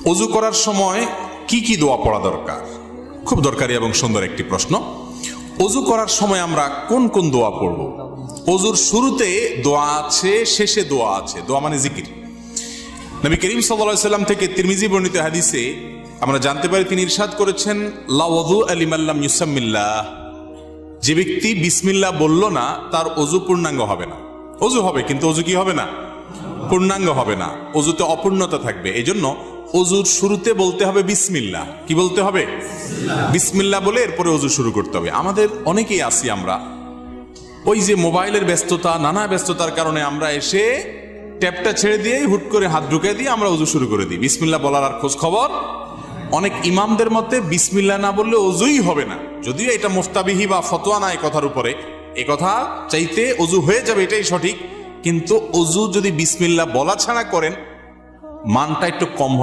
অজু করার সময় কি কি দোয়া পড়া দরকার? খুব দরকারি এবং সুন্দর একটি প্রশ্ন। অজু করার সময় আমরা কোন কোন দোয়া পড়ব? অজুর শুরুতে দোয়া আছে, শেষে দোয়া আছে। দোয়া মানে জিকির। নবী করিম সাল্লাল্লাহু আলাইহি সাল্লাম থেকে তিরমিজি বর্ণিত হাদিসে আমরা জানতে পারি, তিনি ইরশাদ করেছেন, লা ওযু লিমান লাম ইউসাম্মিল্লাহ। যে ব্যক্তি বিসমিল্লাহ বলল না, তার অজু পূর্ণাঙ্গ হবে না। অজু হবে কিন্তু অজু কি হবে না? পূর্ণাঙ্গ হবে না। অজুতে অপূর্ণতা থাকবে। এই জন্য অজুর শুরুতে বলতে হবে বিসমিল্লাহ। কি বলতে হবে? বিসমিল্লাহ বলে এরপরে অজু শুরু করতে হবে। আমাদের অনেকেই আছি, আমরা ওই যে মোবাইলের ব্যস্ততা, নানা ব্যস্ততার কারণে আমরা এসে ট্যাপটা ছেড়ে দিয়ে হুট করে হাত ঢুকিয়ে দিয়ে আমরা অজু শুরু করে দিই। বিসমিল্লাহ বলার আর খোঁজ খবর। অনেক ইমামদের মতে বিসমিল্লাহ না বললে অজুই হবে না। যদিও এটা মুফতাবিহি বা ফতোয়া না এই কথার উপরে, এ কথা চাইতে অজু হয়ে যাবে এটাই সঠিক, কিন্তু অজু যদি বিসমিল্লাহ বলা ছাড়া করেন মানটা একটু কম হবে।